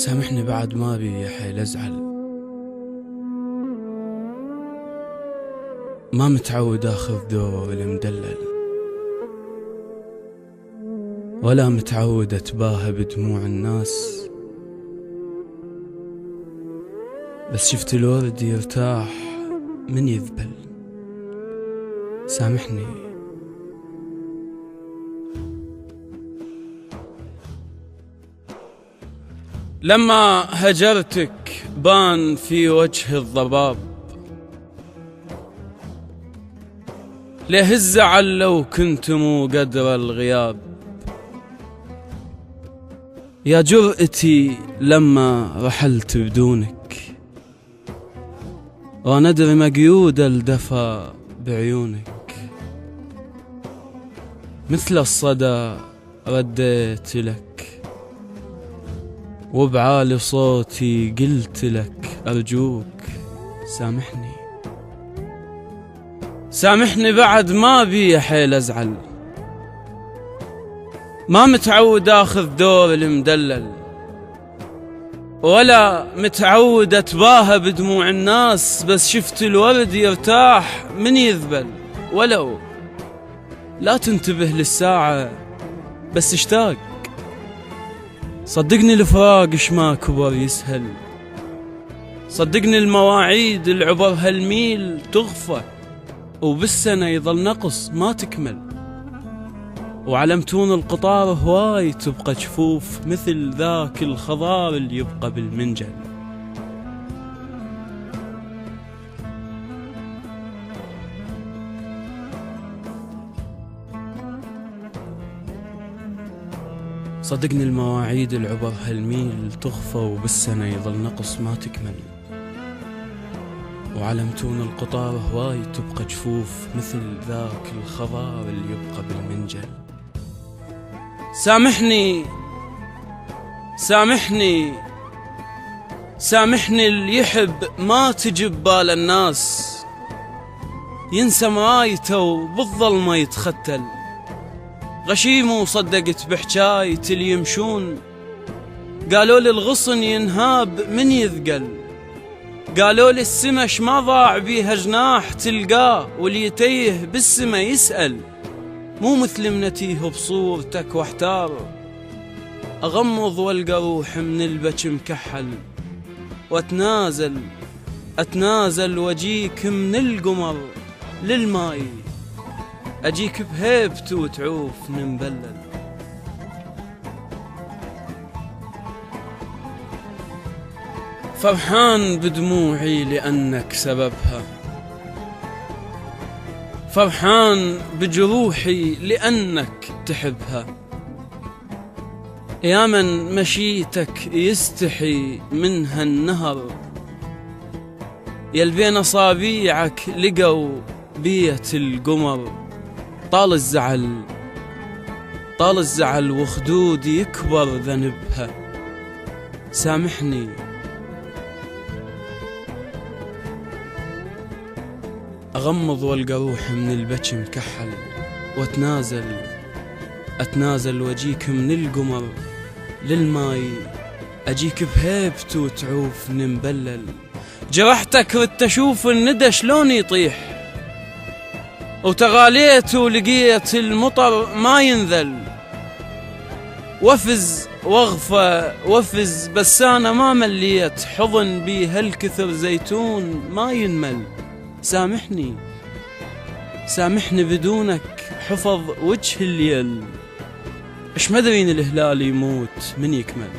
سامحني بعد ما بي حيل أزعل، ما متعود آخذ دور المدلل، ولا متعود أتباهى بدموع الناس، بس شفت الورد يرتاح من يذبل. سامحني. لما هجرتك بان في وجه الضباب، ليه الزعل لو كنتم قدر الغياب؟ يا جرأتي لما رحلت بدونك، وندري مقيود الدفا بعيونك، مثل الصدى رديت لك، وبعالي صوتي قلت لك أرجوك سامحني. سامحني بعد ما بي حيل أزعل، ما متعود آخذ دور المدلل، ولا متعود أتباهى بدموع الناس، بس شفت الورد يرتاح من يذبل. ولو لا تنتبه للساعة بس اشتاق، صدقني الفراق ما كبر يسهل، صدقني المواعيد العبر هالميل تغفى، وبالسنة يظل نقص ما تكمل، وعلمتون القطار هواي تبقى جفوف، مثل ذاك الخضار اللي يبقى بالمنجل. صدقني المواعيد العبر هالميل تغفى، وبالسنة يظل نقص ما تكمل، وعلمتون القطار هواي تبقى جفوف، مثل ذاك الخضار اللي يبقى بالمنجل. سامحني سامحني سامحني، اللي يحب ما تجي ببال الناس، ينسى مرايته وبالظلمة يتختل، غشيم وصدقت بحجاية اللي يمشون، قالوا لي الغصن ينهاب من يثقل، قالوا لي السمش ما ضاع بيها جناح تلقاه، واللي يتيه بالسما يسأل، مو مثل منتيه بصورتك واحتار، أغمض والقى روح من البكي مكحل، واتنازل واجيك من القمر للماي، أجيك بهيبت وتعوف مبلل. فرحان بدموعي لأنك سببها، فرحان بجروحي لأنك تحبها، يا من مشيتك يستحي منها النهر، يلبين أصابيعك لقوا بيت القمر، طال الزعل وخدودي يكبر ذنبها. سامحني. أغمض والقى روح من البكي مكحل، واتنازل واجيك من القمر للماي، أجيك بهيبت وتعوف مبلل، جرحتك ردت أشوف الندى شلون يطيح، وتغاليت ولقيت المطر ما ينذل، وفز وفز بس أنا ما مليت، حضن بي هالكثر زيتون ما ينمل. سامحني بدونك حفظ وجه الليل، اش مدرين الهلال يموت من يكمل.